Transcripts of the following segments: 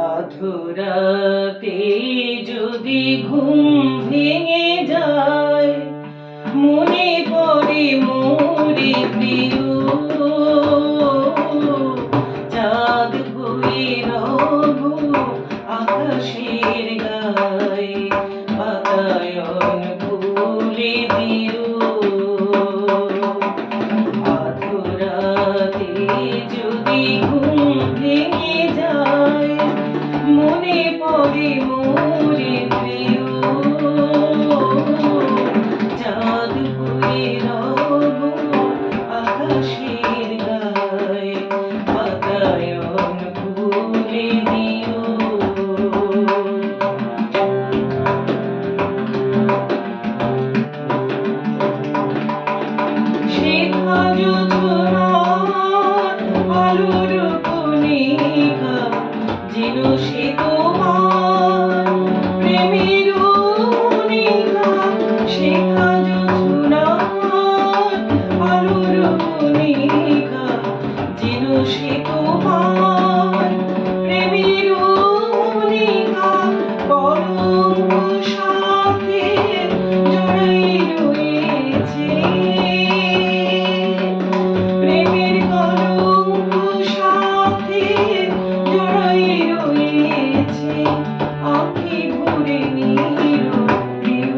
আধুরাতে যদি ঘুম ভেঙে যায়, মনে পড়ে মোরে প্রিয়। চাঁদ হয়ে রব আকাশের গায়ে, বাতায়ন খুলে দিও। আধুরাতে যদি ঘুম ভেঙে যায়, মনে পড়ে মোরে প্রিয়। চাঁদ হয়ে রব আকাশের গায়ে, বাতায়ন খুলে দিও। শেখা যোজনার আলোর কণিকা, যেন সে তোমার প্রেমের মনিকা। শেখা যোজনার আলোর কণিকা, যেন সে তোমার প্রেমের মনিকা। কলঙ্ক সাথে জড়াই রয়েছে, প্রেমের কলঙ্ক সাথে জড়াই রয়েছে। আঁখি ভরে নিল প্রিয়,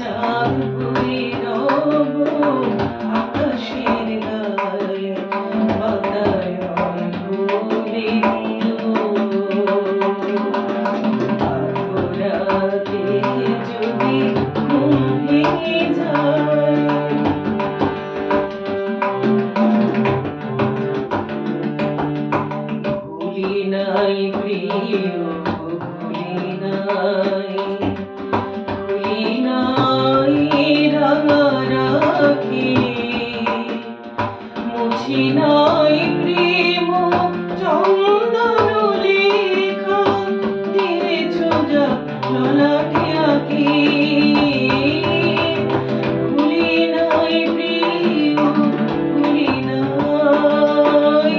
চাঁদ হয়ে রব আকাশের গায়ে, বাতায়ন খুলে দিও। আধুরাতে যদি ঘুম ভেঙে যায়, ভুলি নাই প্রিয়, ভুলি নাই, ভুলি নাই রাঙা রাখি। মুছি নাই প্রেম চন্দন লেখা, দিয়েছ যা ললাটে আঁকি। ভুলি নাই প্রিয়, ভুলি নাই,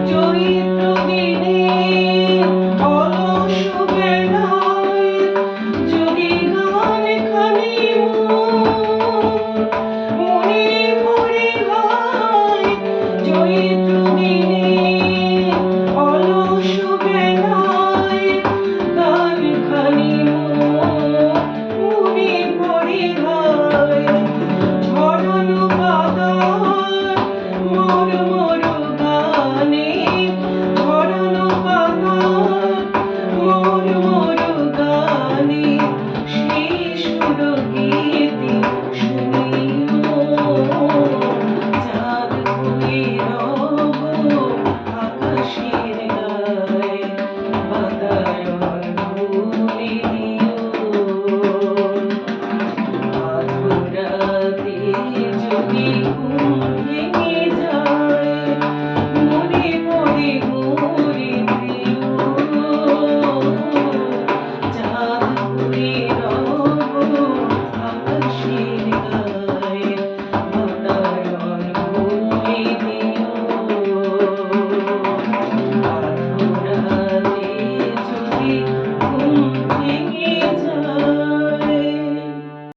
চৈত্র দিনে অলস বেলায় যদি গান খানি মনে পড়ে গায়। চৈত্র দিনে অলস বেলায় গান খানি মনে পড়ে গায়। ঝরানো পাতার মোর মোর গানে, ঝরানো পাতার মোর মোর গানে, সেই সুর গীতি শুনিও। চাঁদ হয়ে রব আকাশের গায়ে, বাতায়ন খুলে দিও। আধুরাতে যদি